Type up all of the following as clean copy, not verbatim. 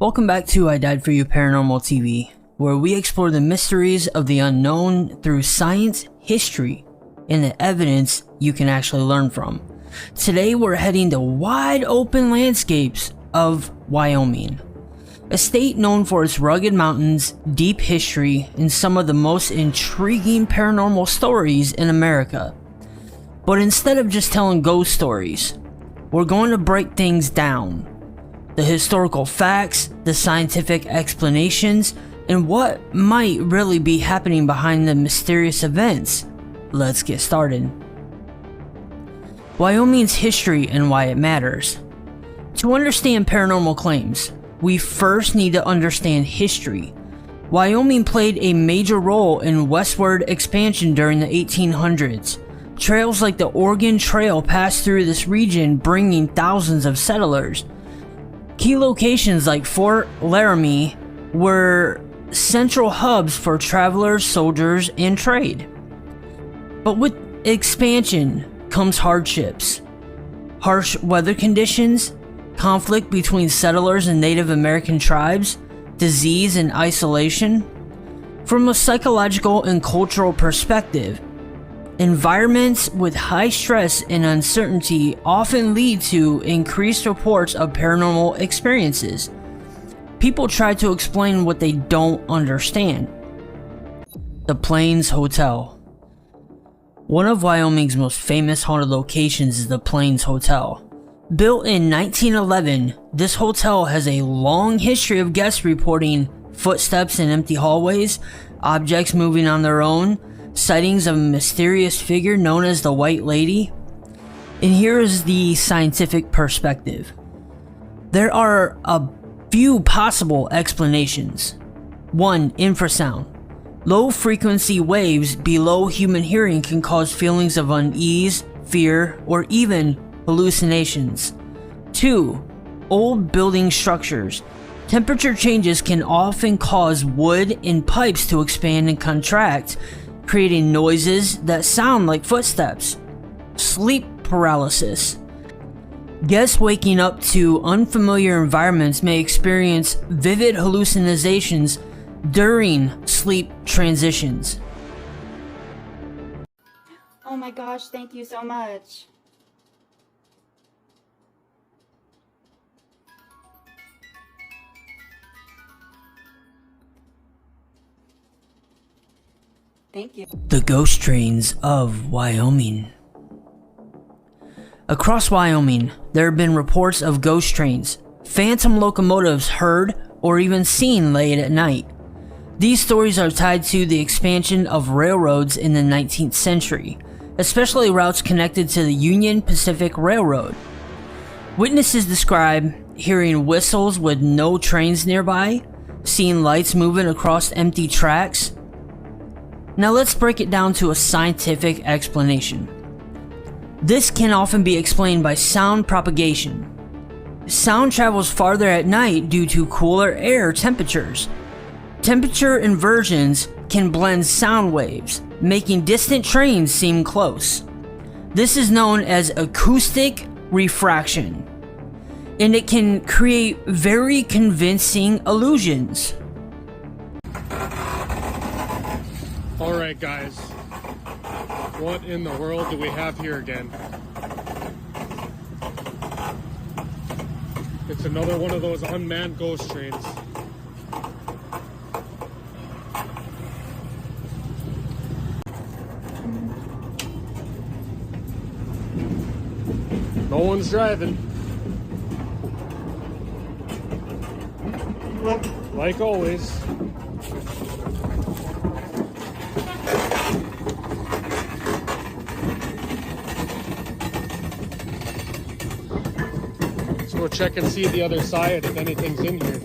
Welcome back to IDiedForYouParanormalTV, where we explore the mysteries of the unknown through science, history, and the evidence you can actually learn from. Today we're heading to wide open landscapes of Wyoming, a state known for its rugged mountains, deep history, and some of the most intriguing paranormal stories in America. But instead of just telling ghost stories, we're going to break things down. The historical facts, the scientific explanations, and what might really be happening behind the mysterious events. Let's get started. Wyoming's history and why it matters. To understand paranormal claims, we first need to understand history. Wyoming played a major role in westward expansion during the 1800s. Trails like the Oregon Trail passed through this region, bringing thousands of settlers. Key locations like Fort Laramie were central hubs for travelers, soldiers, and trade. But with expansion comes hardships. Harsh weather conditions, conflict between settlers and Native American tribes, disease and isolation. From a psychological and cultural perspective, environments with high stress and uncertainty often lead to increased reports of paranormal experiences. People try to explain what they don't understand. The Plains Hotel. One of Wyoming's most famous haunted locations is the Plains Hotel. Built in 1911, this hotel has a long history of guests reporting footsteps in empty hallways, objects moving on their own, sightings of a mysterious figure known as the White Lady. And here is the scientific perspective. There are a few possible explanations. 1. Infrasound. Low frequency waves below human hearing can cause feelings of unease, fear, or even hallucinations. 2. Old building structures. Temperature changes can often cause wood and pipes to expand and contract, creating noises that sound like footsteps. Sleep paralysis. Guests waking up to unfamiliar environments may experience vivid hallucinations during sleep transitions. Oh my gosh, thank you so much. Thank you. The ghost trains of Wyoming. Across Wyoming, there have been reports of ghost trains, phantom locomotives heard or even seen late at night. These stories are tied to the expansion of railroads in the 19th century, especially routes connected to the Union Pacific Railroad. Witnesses describe hearing whistles with no trains nearby, seeing lights moving across empty tracks. Now let's break it down to a scientific explanation. This can often be explained by sound propagation. Sound travels farther at night due to cooler air temperatures. Temperature inversions can blend sound waves, making distant trains seem close. This is known as acoustic refraction, and it can create very convincing illusions. Alright guys, what in the world do we have here again? It's another one of those unmanned ghost trains. No one's driving. Like always. We'll check and see the other side if anything's in here.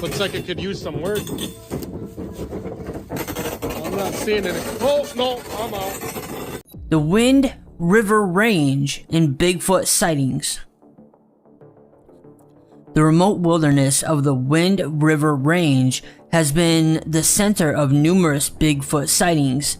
Looks like it could use some work. I'm not seeing any. Oh, no, I'm out. The Wind River Range and Bigfoot sightings. The remote wilderness of the Wind River Range has been the center of numerous Bigfoot sightings.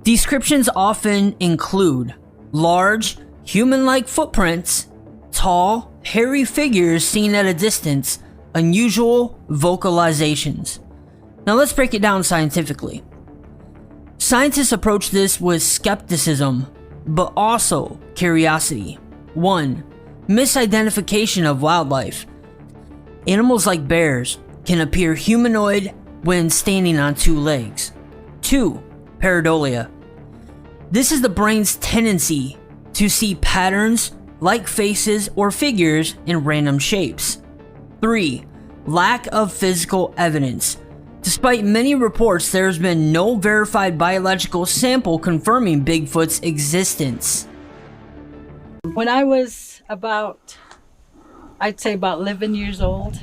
Descriptions often include large, human-like footprints, tall, hairy figures seen at a distance, unusual vocalizations. Now let's break it down scientifically. Scientists approach this with skepticism, but also curiosity. 1. Misidentification of wildlife. Animals like bears can appear humanoid when standing on 2 legs. 2. Pareidolia. This is the brain's tendency to see patterns like faces or figures in random shapes. 3. Lack of physical evidence. Despite many reports, there has been no verified biological sample confirming Bigfoot's existence. When I was I'd say about 11 years old,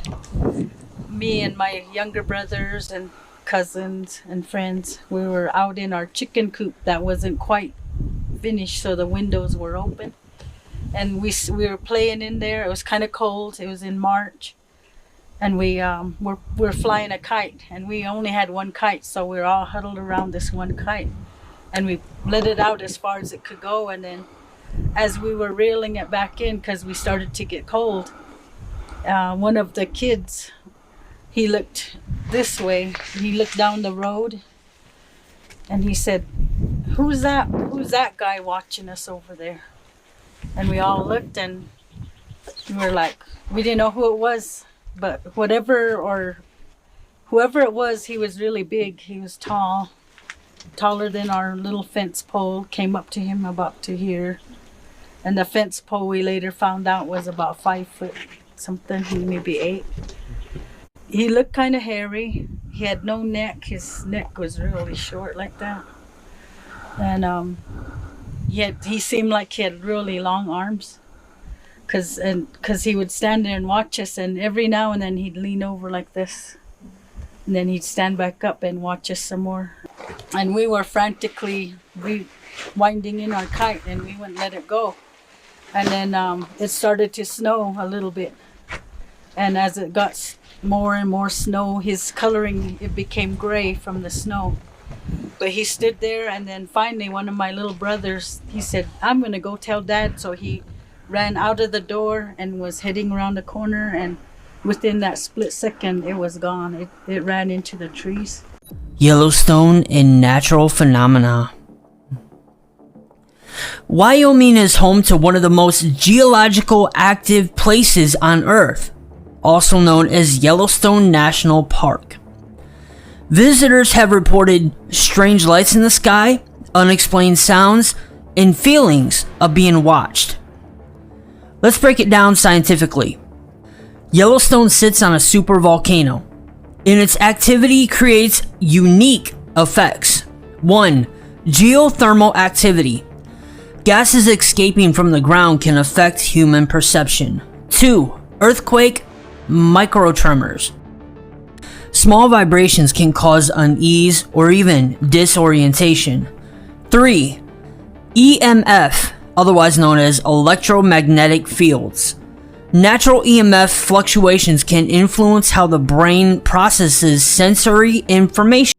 me and my younger brothers and cousins and friends, we were out in our chicken coop that wasn't quite finished, so the windows were open. And we were playing in there. It was kind of cold. It was in March. And we were flying a kite, and we only had one kite, so we were all huddled around this one kite, and we let it out as far as it could go. And then as we were reeling it back in, because we started to get cold, one of the kids, he looked this way. He looked down the road, and he said, who's that guy watching us over there? And we all looked, and we were like, we didn't know who it was. But whoever it was, he was really big. He was tall, taller than our little fence pole, came up to him about to here. And the fence pole, we later found out, was about 5 foot something, maybe 8. He looked kind of hairy. He had no neck. His neck was really short like that. And he seemed like he had really long arms. Because he would stand there and watch us, and every now and then he'd lean over like this, and then he'd stand back up and watch us some more. And we were frantically winding in our kite, and we wouldn't let it go. And then it started to snow a little bit, and as it got more and more snow, his coloring, it became gray from the snow. But he stood there, and then finally one of my little brothers, he said, I'm gonna go tell Dad. So he ran out of the door and was heading around the corner, and within that split second, it was gone. It ran into the trees. Yellowstone and natural phenomena. Wyoming is home to one of the most geological active places on Earth, also known as Yellowstone National Park. Visitors have reported strange lights in the sky, unexplained sounds, and feelings of being watched. Let's break it down scientifically. Yellowstone sits on a supervolcano, and its activity creates unique effects. 1. Geothermal activity. Gases escaping from the ground can affect human perception. 2. Earthquake, microtremors. Small vibrations can cause unease or even disorientation. 3. EMF, otherwise known as electromagnetic fields. Natural EMF fluctuations can influence how the brain processes sensory information.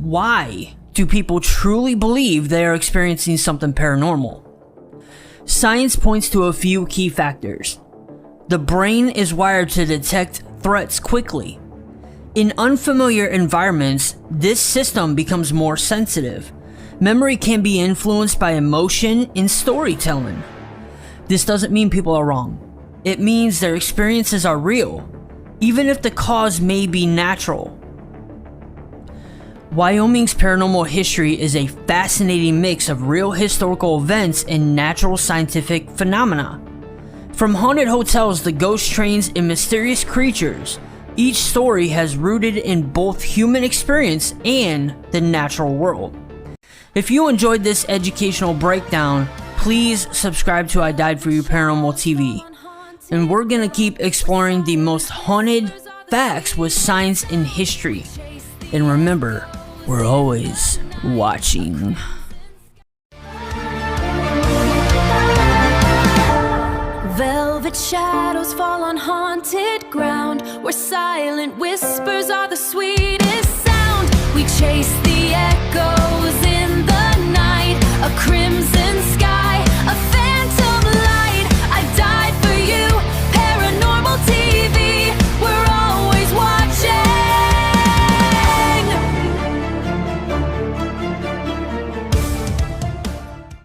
Why do people truly believe they are experiencing something paranormal? Science points to a few key factors. The brain is wired to detect threats quickly. In unfamiliar environments, this system becomes more sensitive. Memory can be influenced by emotion and storytelling. This doesn't mean people are wrong. It means their experiences are real, even if the cause may be natural. Wyoming's paranormal history is a fascinating mix of real historical events and natural scientific phenomena. From haunted hotels to ghost trains and mysterious creatures, each story has rooted in both human experience and the natural world. If you enjoyed this educational breakdown, please subscribe to I Died For You Paranormal TV. And we're gonna keep exploring the most haunted facts with science and history. And remember, we're always watching. Velvet shadows fall on haunted ground, where silent whispers are the sweetest sound. We chase the